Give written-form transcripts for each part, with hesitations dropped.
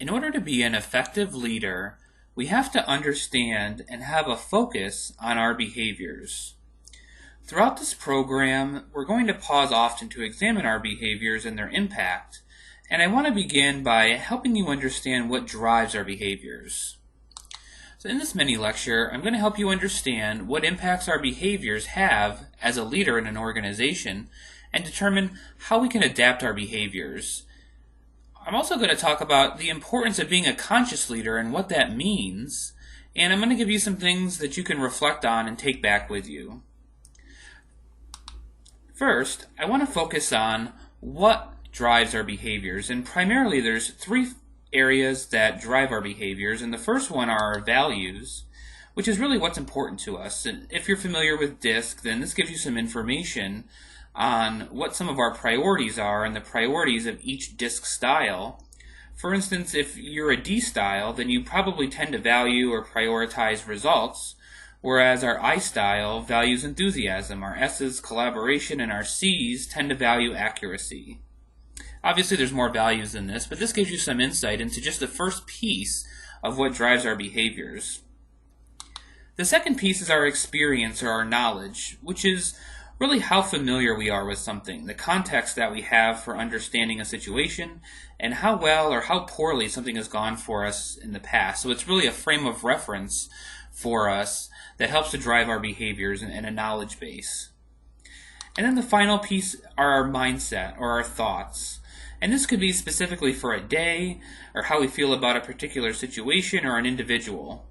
In order to be an effective leader, we have to understand and have a focus on our behaviors. Throughout this program, we're going to pause often to examine our behaviors and their impact, and I want to begin by helping you understand what drives our behaviors. So in this mini lecture, I'm going to help you understand what impacts our behaviors have as a leader in an organization and determine how we can adapt our behaviors. I'm also going to talk about the importance of being a conscious leader and what that means, and I'm going to give you some things that you can reflect on and take back with you. First, I want to focus on what drives our behaviors, and primarily there's three areas that drive our behaviors, and the first one are our values, which is really what's important to us. And if you're familiar with DISC, then this gives you some information on what some of our priorities are and the priorities of each DISC style. For instance, if you're a D style, then you probably tend to value or prioritize results, whereas our I style values enthusiasm, our S's collaboration, and our C's tend to value accuracy. Obviously there's more values than this, but this gives you some insight into just the first piece of what drives our behaviors. The second piece is our experience or our knowledge, which is really how familiar we are with something, the context that we have for understanding a situation, and how well or how poorly something has gone for us in the past. So it's really a frame of reference for us that helps to drive our behaviors and a knowledge base. And then the final piece are our mindset or our thoughts. And this could be specifically for a day or how we feel about a particular situation or an individual.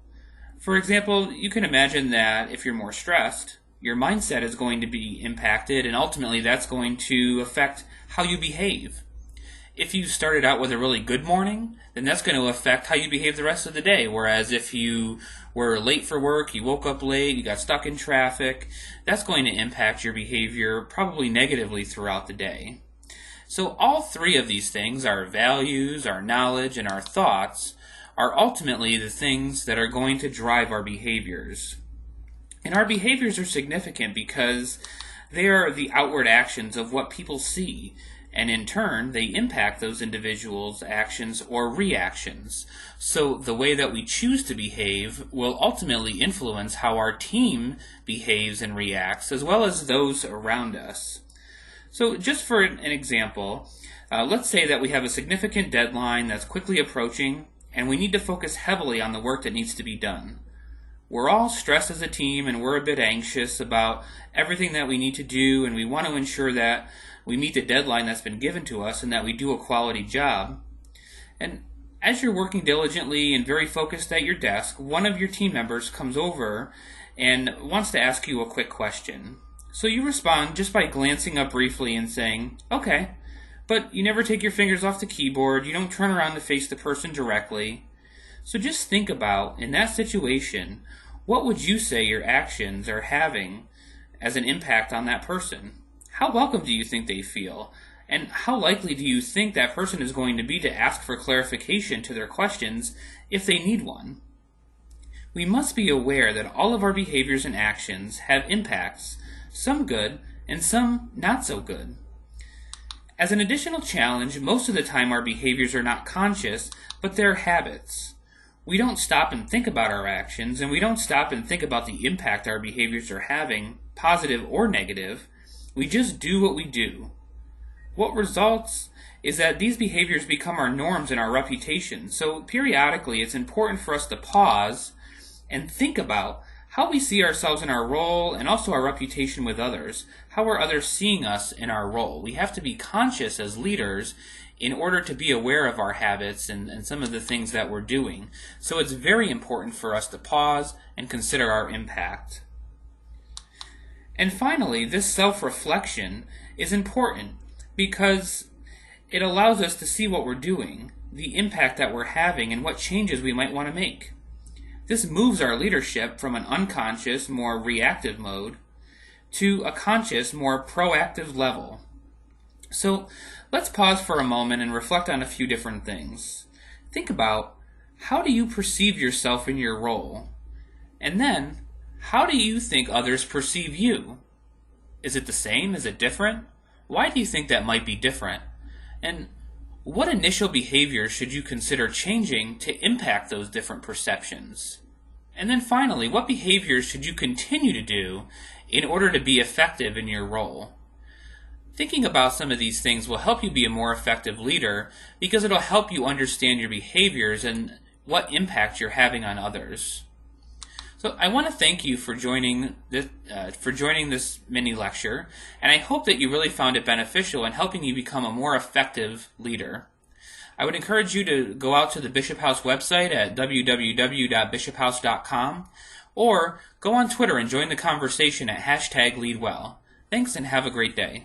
For example, you can imagine that if you're more stressed, your mindset is going to be impacted, and ultimately that's going to affect how you behave. If you started out with a really good morning, then that's going to affect how you behave the rest of the day. Whereas if you were late for work, you woke up late, you got stuck in traffic, that's going to impact your behavior probably negatively throughout the day. So all three of these things, our values, our knowledge, and our thoughts, are ultimately the things that are going to drive our behaviors. And our behaviors are significant because they are the outward actions of what people see, and in turn, they impact those individuals' actions or reactions. So the way that we choose to behave will ultimately influence how our team behaves and reacts, as well as those around us. So just for an example, let's say that we have a significant deadline that's quickly approaching, and we need to focus heavily on the work that needs to be done. We're all stressed as a team, and we're a bit anxious about everything that we need to do, and we want to ensure that we meet the deadline that's been given to us and that we do a quality job. And as you're working diligently and very focused at your desk, one of your team members comes over and wants to ask you a quick question. So you respond just by glancing up briefly and saying, "Okay," but you never take your fingers off the keyboard, you don't turn around to face the person directly. So just think about, in that situation, what would you say your actions are having as an impact on that person? How welcome do you think they feel? And how likely do you think that person is going to be to ask for clarification to their questions if they need one? We must be aware that all of our behaviors and actions have impacts, some good and some not so good. As an additional challenge, most of the time our behaviors are not conscious, but they're habits. We don't stop and think about our actions, and we don't stop and think about the impact our behaviors are having, positive or negative. We just do what we do. What results is that these behaviors become our norms and our reputation. So periodically, it's important for us to pause and think about how we see ourselves in our role and also our reputation with others. How are others seeing us in our role? We have to be conscious as leaders in order to be aware of our habits and some of the things that we're doing. So it's very important for us to pause and consider our impact. And finally, this self-reflection is important because it allows us to see what we're doing, the impact that we're having, and what changes we might want to make. This moves our leadership from an unconscious, more reactive mode to a conscious, more proactive level. So let's pause for a moment and reflect on a few different things. Think about, how do you perceive yourself in your role? And then, how do you think others perceive you? Is it the same? Is it different? Why do you think that might be different? And What initial behaviors should you consider changing to impact those different perceptions? And then finally, what behaviors should you continue to do in order to be effective in your role? Thinking about some of these things will help you be a more effective leader because it'll help you understand your behaviors and what impact you're having on others. So I want to thank you for joining this mini lecture, and I hope that you really found it beneficial in helping you become a more effective leader. I would encourage you to go out to the Bishop House website at www.bishophouse.com or go on Twitter and join the conversation at #LeadWell. Thanks and have a great day.